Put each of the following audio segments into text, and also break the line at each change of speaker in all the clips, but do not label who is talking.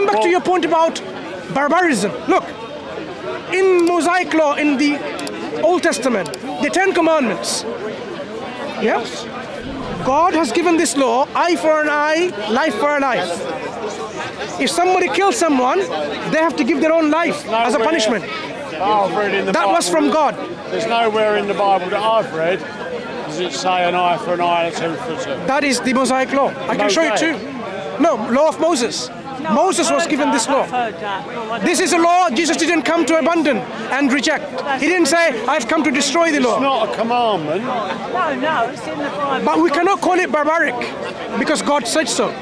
back to your point about barbarism. Look, in Mosaic law, in the Old Testament, the 10 Commandments, yes, God has given this law, eye for an eye, life for a life. If somebody kills someone, they have to give their own life as a punishment. That was from God.
There's nowhere in the Bible that I've read does it say an eye for an eye and a tooth for a tooth.
That is the Mosaic law. I can show you too. No, law of Moses. Moses was given this law. This is a law Jesus didn't come to abandon and reject. He didn't say, I've come to destroy the law.
It's not a commandment.
No, it's in the Bible.
But we cannot call it barbaric because God said so.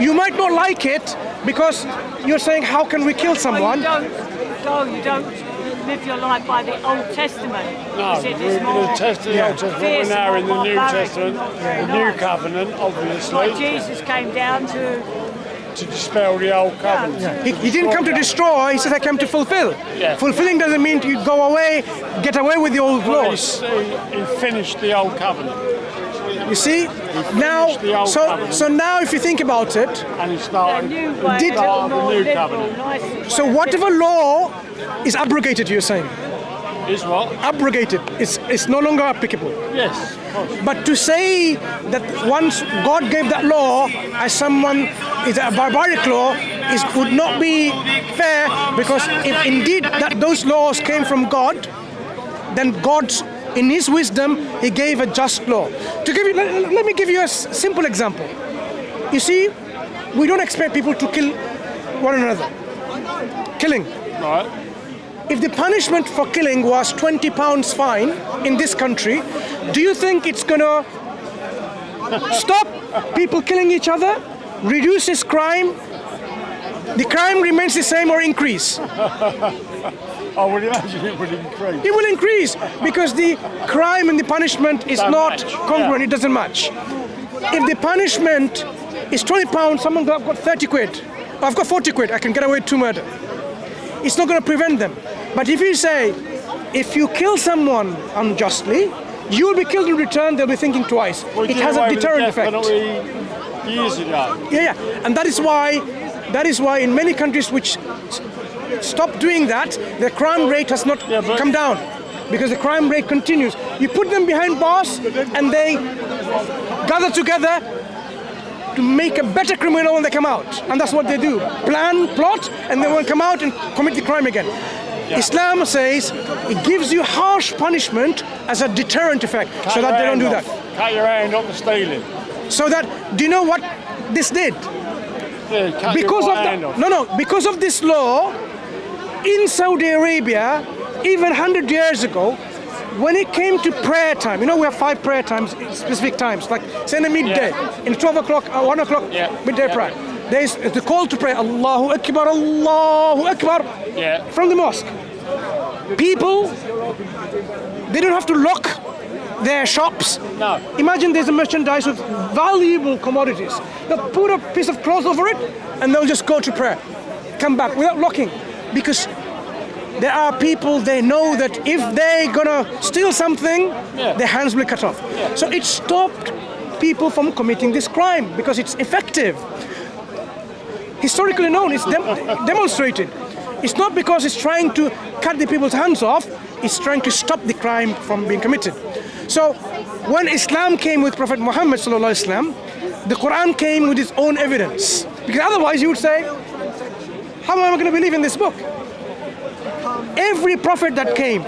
You might not like it because you're saying, how can we kill someone?
You don't live your life by the Old Testament.
No, we're in the Testament, the Old Testament, we're now in the New Testament, the New Covenant, obviously.
Like Jesus came down to
dispel the Old Covenant.
He didn't come to destroy, he said, I came to fulfill.
Yeah.
Fulfilling doesn't mean you go away, get away with the old laws.
He finished the Old Covenant.
You see, now, so now if you think about it,
and he started
the new covenant.
So whatever law is abrogated, you're saying?
Is what?
Abrogated. It's no longer applicable.
Yes.
But to say that once God gave that law as someone is a barbaric law would not be fair, because if indeed that those laws came from God, then God's in His wisdom, He gave a just law. To give you, let me give you a simple example. You see, we don't expect people to kill one another. Killing.
Right.
If the punishment for killing was £20 fine in this country, do you think it's gonna stop people killing each other, reduces crime? The crime remains the same or increase?
I would imagine it would increase.
It will increase because the crime and the punishment is not congruent. Yeah. It doesn't match. If the punishment is £20, someone I've got 30 quid. I've got 40 quid. I can get away with 2 murder. It's not going to prevent them. But if you say, if you kill someone unjustly, you will be killed in return. They'll be thinking twice.
Well,
it has a deterrent effect.
Years ago.
Yeah, and that is why in many countries which stop doing that, the crime rate has not come down, because the crime rate continues. You put them behind bars and they gather together to make a better criminal when they come out. And that's what they do. Plan, plot, and they will come out and commit the crime again. Yeah. Islam says it gives you harsh punishment as a deterrent effect, so that they don't do that.
Cut your hand off the stealing.
So that, do you know what this did?
Yeah,
because of this law, in Saudi Arabia, even 100 years ago, when it came to prayer time, you know we have 5 prayer times, specific times, like say in the midday, in 12 o'clock, 1 o'clock, midday prayer. There is the call to pray, Allahu Akbar, from the mosque. People, they don't have to lock their shops.
No.
Imagine there's a merchandise with valuable commodities. They'll put a piece of cloth over it and they'll just go to prayer. Come back without locking. Because there are people, they know that if they're gonna steal something, their hands will be cut off. Yeah. So it stopped people from committing this crime because it's effective. Historically known, it's demonstrated. It's not because it's trying to cut the people's hands off, it's trying to stop the crime from being committed. So when Islam came with Prophet Muhammad sallallahu alaihi wasallam, the Quran came with its own evidence. Because otherwise you would say, how am I going to believe in this book? Every prophet that came,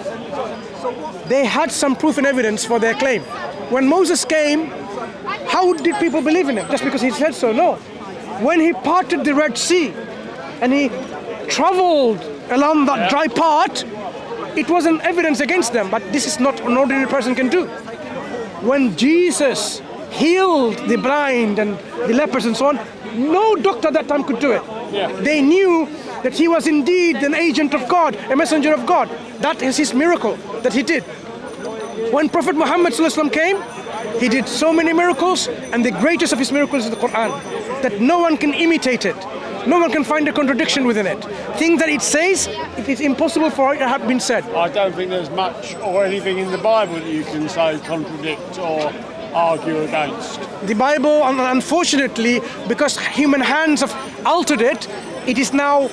they had some proof and evidence for their claim. When Moses came, how did people believe in him? Just because he said so? No. When he parted the Red Sea and he traveled along that dry part, it was an evidence against them, but this is not an ordinary person can do. When Jesus healed the blind and the lepers and so on, no doctor at that time could do it. Yeah. They knew that he was indeed an agent of God, a messenger of God. That is his miracle that he did. When Prophet Muhammad ﷺ came, he did so many miracles, and the greatest of his miracles is the Quran, that no one can imitate it. No one can find a contradiction within it. Things that it says, it is impossible for it to have been said.
I don't think there's much or anything in the Bible that you can say contradict or argue against.
The Bible, unfortunately, because human hands have altered it, it is now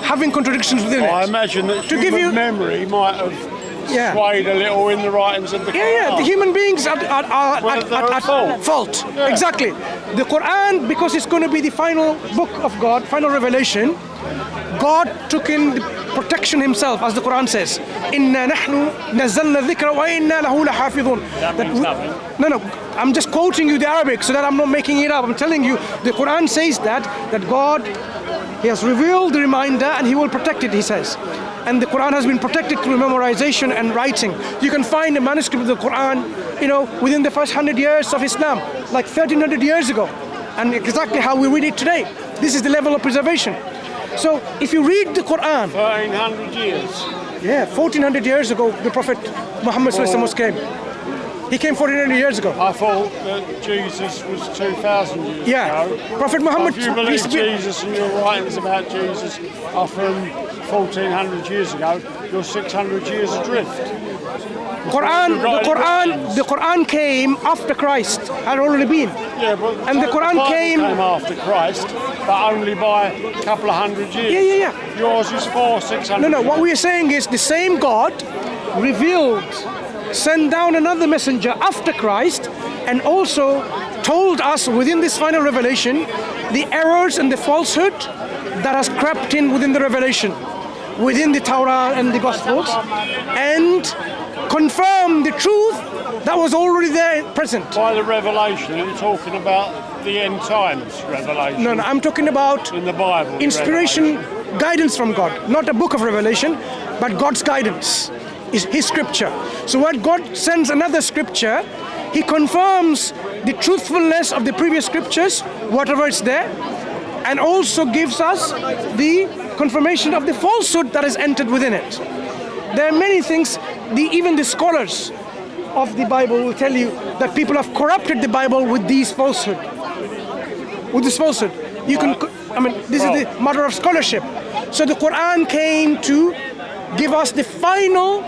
having contradictions within
I
it.
imagine that
To give you-
memory might have
Yeah.
swayed a little in the writings of the Quran.
The human beings are
Well, they're at fault.
fault.
Yeah.
Exactly. The Quran, because it's going to be the final book of God, final revelation, God took in the protection himself, as the Quran says. إِنَّا نَحْنُ نَزَّلْنَا الذِّكْرَ وَإِنَّا لَهُ لَحَافِظُونَ.
That means nothing.
No, I'm just quoting you the Arabic so that I'm not making it up. I'm telling you, the Quran says that God, He has revealed the reminder and He will protect it, He says. And the Quran has been protected through memorization and writing. You can find a manuscript of the Quran, within the first 100 years of Islam, like 1300 years ago, and exactly how we read it today. This is the level of preservation. So if you read the Quran,
1300 years.
1400 years ago, the Prophet Muhammad ﷺ came. He came 1400 years ago.
I thought that Jesus was 2,000 years ago.
Prophet Muhammad.
If you believe Jesus and your writings about Jesus are from 1400 years ago, you're 600 years adrift.
The Quran came after Christ had already been.
Yeah, but
And the Quran
Bible
came
after Christ, but only by a couple of hundred years.
Yeah.
Yours is 600.
No. What we are saying is the same God revealed, sent down another messenger after Christ, and also told us within this final revelation the errors and the falsehood that has crept in within the revelation, within the Torah and the Gospels, and confirm the truth that was already there present.
By the revelation, you're talking about the end times revelation.
No, I'm talking about
in the Bible.
inspiration, guidance from God, not a book of revelation, but God's guidance is His scripture. So when God sends another scripture, He confirms the truthfulness of the previous scriptures, whatever is there, and also gives us the confirmation of the falsehood that is entered within it. There are many things, even the scholars of the Bible will tell you that people have corrupted the Bible with these falsehood. With this falsehood. This is the matter of scholarship. So the Quran came to give us the final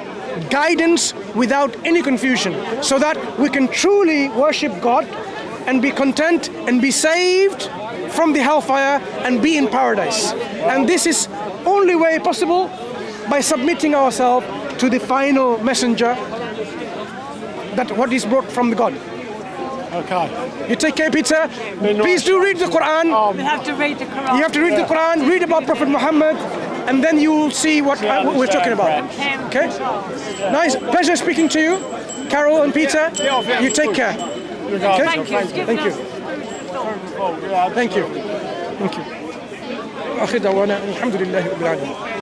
guidance without any confusion, so that we can truly worship God and be content and be saved from the hellfire and be in paradise. And this is only way possible by submitting ourselves to the final messenger, that what is brought from God.
Okay.
You take care, Peter. Please do read the Quran.
You have to read the Quran.
You have to read the Quran, read about Prophet Muhammad, and then you will see what we're talking about. Okay? Nice. Pleasure speaking to you, Carol and Peter. You take care. Okay?
Thank you.
Thank you. Thank you. آخر دعوانا الحمد لله رب العالمين.